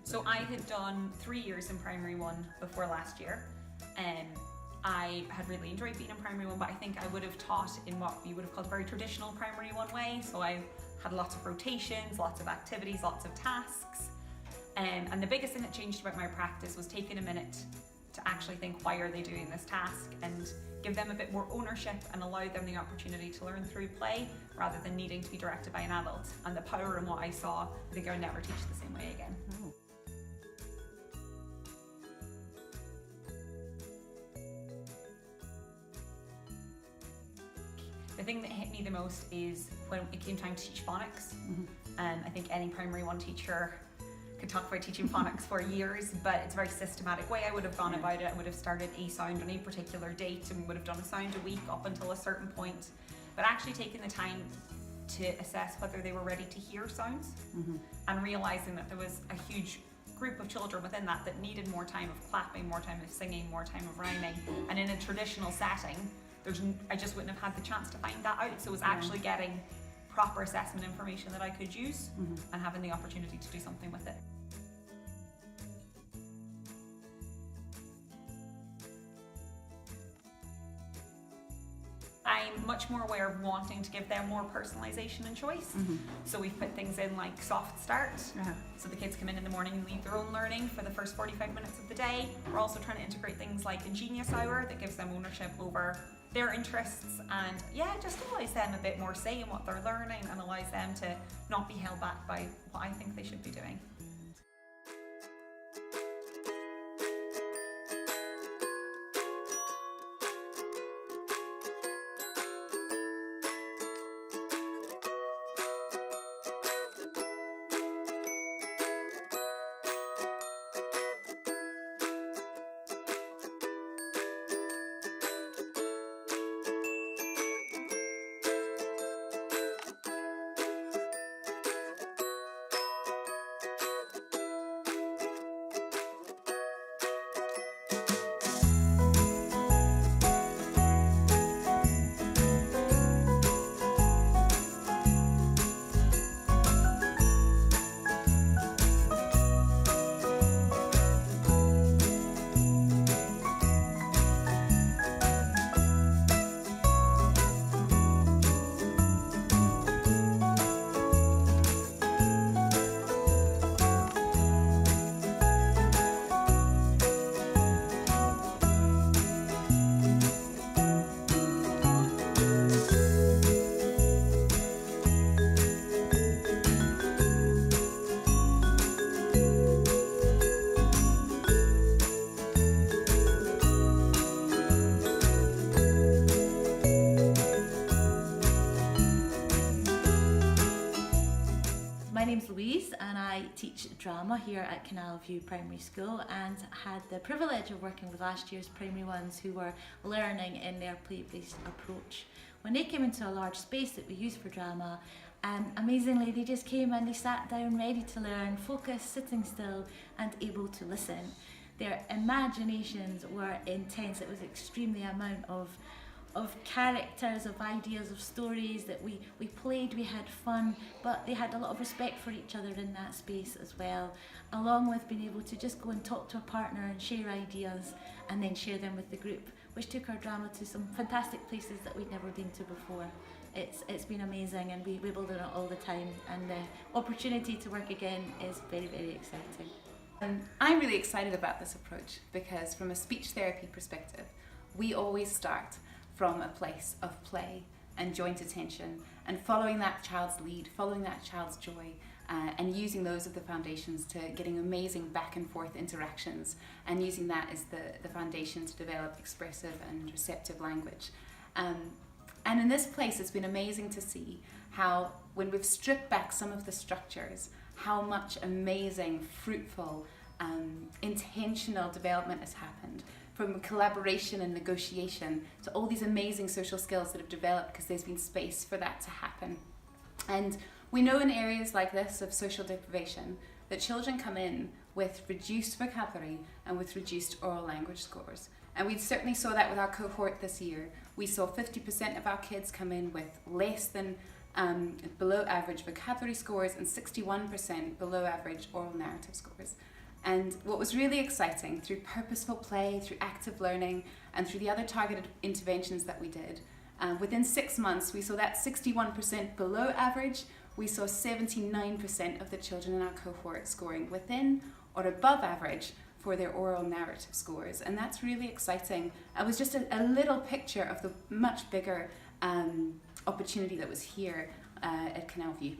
So I had done 3 years in primary one before last year. I had really enjoyed being in primary one, but I think I would have taught in what you would have called a very traditional primary one way. So I had lots of rotations, lots of activities, lots of tasks. And the biggest thing that changed about my practice was taking a minute to actually think, why are they doing this task, and give them a bit more ownership and allow them the opportunity to learn through play rather than needing to be directed by an adult. And the power in what I saw, I think I would never teach the same way again. Oh. The thing that hit me the most is when it came time to teach phonics. I think any primary one teacher could talk about teaching phonics for years, but it's a very systematic way I would have gone about it. I would have started a sound on a particular date and would have done a sound a week up until a certain point, but actually taking the time to assess whether they were ready to hear sounds and realizing that there was a huge group of children within that that needed more time of clapping, more time of singing, more time of rhyming, and in a traditional setting I just wouldn't have had the chance to find that out. So it was actually getting proper assessment information that I could use and having the opportunity to do something with it. I'm much more aware of wanting to give them more personalisation and choice. So we've put things in like soft start. So the kids come in the morning and leave their own learning for the first 45 minutes of the day. We're also trying to integrate things like a genius hour that gives them ownership over their interests, and just allows them a bit more say in what they're learning and allows them to not be held back by what I think they should be doing. My name's Louise and I teach drama here at Canal View Primary School, and had the privilege of working with last year's primary ones who were learning in their play-based approach. When they came into a large space that we use for drama, amazingly they just came and they sat down ready to learn, focused, sitting still and able to listen. Their imaginations were intense. It was extremely amount of characters, of ideas, of stories that we played, we had fun, but they had a lot of respect for each other in that space as well, along with being able to just go and talk to a partner and share ideas and then share them with the group, which took our drama to some fantastic places that we'd never been to before. It's been amazing, and we build on it all the time, and the opportunity to work again is very, very exciting. I'm really excited about this approach because from a speech therapy perspective, we always start from a place of play and joint attention and following that child's lead, following that child's joy, and using those as the foundations to getting amazing back and forth interactions, and using that as the foundation to develop expressive and receptive language. And in this place, it's been amazing to see how, when we've stripped back some of the structures, how much amazing, fruitful, intentional development has happened, from collaboration and negotiation to all these amazing social skills that have developed because there's been space for that to happen. And we know in areas like this of social deprivation that children come in with reduced vocabulary and with reduced oral language scores. And we certainly saw that with our cohort this year. We saw 50% of our kids come in with less than below average vocabulary scores and 61% below average oral narrative scores. And what was really exciting, through purposeful play, through active learning, and through the other targeted interventions that we did, within 6 months we saw that 61% below average, we saw 79% of the children in our cohort scoring within or above average for their oral narrative scores. And that's really exciting. It was just a little picture of the much bigger opportunity that was here at Canal View.